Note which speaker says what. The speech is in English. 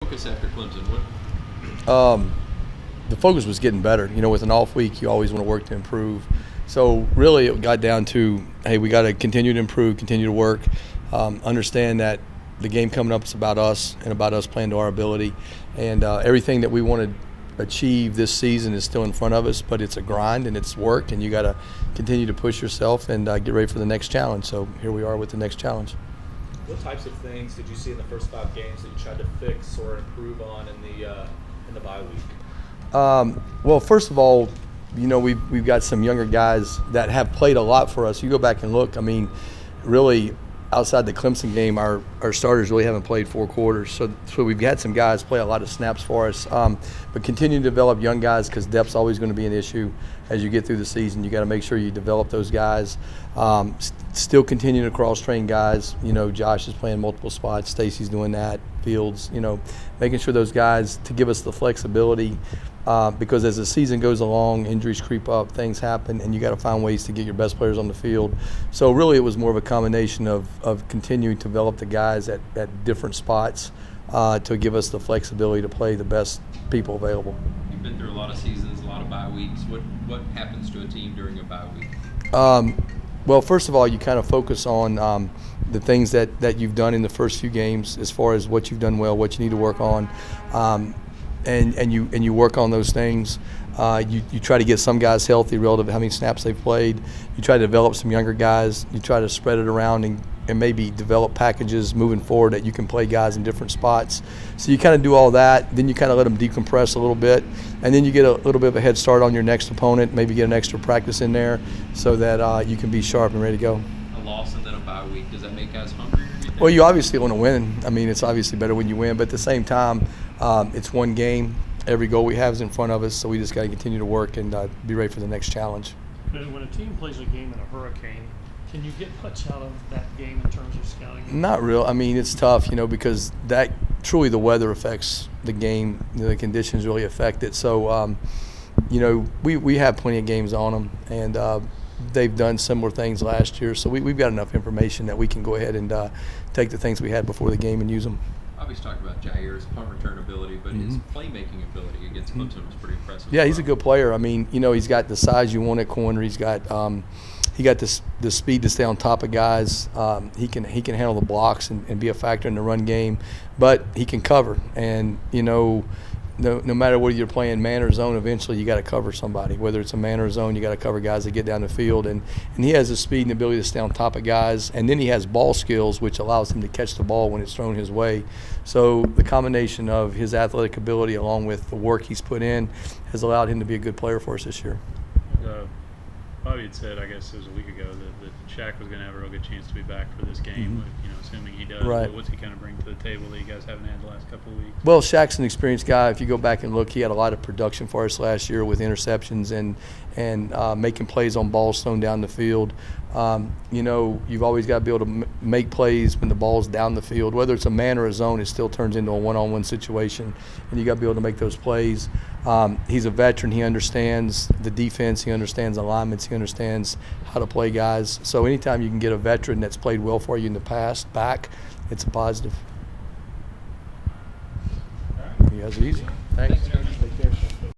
Speaker 1: focus after Clemson?
Speaker 2: The focus was getting better. With an off week, you always want to work to improve. So really it got down to, hey, we got to continue to improve, continue to work, understand that the game coming up is about us and about us playing to our ability. And everything that we want to achieve this season is still in front of us, but it's a grind and it's work, and you got to continue to push yourself and get ready for the next challenge. So here we are with the next challenge.
Speaker 3: What types of things did you see in the first 5 games that you tried to fix or improve on in the bye week?
Speaker 2: Well, first of all, we've got some younger guys that have played a lot for us. You go back and look, really outside the Clemson game, our starters really haven't played 4 quarters. So we've had some guys play a lot of snaps for us. But continue to develop young guys, because depth's always going to be an issue as you get through the season. You got to make sure you develop those guys. Still continue to cross-train guys. Josh is playing multiple spots. Stacy's doing that. Fields, making sure those guys to give us the flexibility. Because as the season goes along, injuries creep up, things happen, and you got to find ways to get your best players on the field. So really it was more of a combination of continuing to develop the guys at different spots to give us the flexibility to play the best people available.
Speaker 1: You've been through a lot of seasons, a lot of bye weeks. What happens to a team during a bye week?
Speaker 2: Well, first of all, you kind of focus on the things that you've done in the first few games, as far as what you've done well, what you need to work on. And you work on those things. You try to get some guys healthy relative to how many snaps they've played. You try to develop some younger guys. You try to spread it around and maybe develop packages moving forward that you can play guys in different spots. So you kind of do all that. Then you kind of let them decompress a little bit. And then you get a little bit of a head start on your next opponent, maybe get an extra practice in there so that you can be sharp and ready to go.
Speaker 1: A loss and then a bye week, does that make guys hungrier?
Speaker 2: Well, you obviously want to win. It's obviously better when you win. But at the same time, it's one game. Every goal we have is in front of us, so we just got to continue to work and be ready for the next challenge.
Speaker 4: When a team plays a game in a hurricane, can you get much out of that game in terms of scouting?
Speaker 2: Not real. It's tough, because that truly the weather affects the game. The conditions really affect it. So, we have plenty of games on them, and they've done similar things last year. So we've got enough information that we can go ahead and take the things we had before the game and use them.
Speaker 1: Obviously talked about Jair's punt return ability, but his playmaking ability against Clemson was pretty impressive.
Speaker 2: Yeah, he's a good player. He's got the size you want at corner. He's got the speed to stay on top of guys. He can handle the blocks and be a factor in the run game, but he can cover. And no matter whether you're playing man or zone, eventually you got to cover somebody. Whether it's a man or a zone, you got to cover guys that get down the field. And he has the speed and ability to stay on top of guys. And then he has ball skills, which allows him to catch the ball when it's thrown his way. So the combination of his athletic ability along with the work he's put in has allowed him to be a good player for us this year.
Speaker 5: Bobby had said, I guess it was a week ago, that Shaq was going to have a real good chance to be back for this game. Assuming he does.
Speaker 2: Right.
Speaker 5: What's he kind of bring to the table that you guys haven't had the last couple of weeks?
Speaker 2: Well, Shaq's an experienced guy. If you go back and look, he had a lot of production for us last year with interceptions and making plays on balls thrown down the field. You've always got to be able to make plays when the ball's down the field. Whether it's a man or a zone, it still turns into a one-on-one situation, and you got to be able to make those plays. He's a veteran. He understands the defense. He understands alignments. He understands how to play guys. So anytime you can get a veteran that's played well for you in the past back, it's a positive.
Speaker 5: All right.
Speaker 2: You guys are easy. Thanks.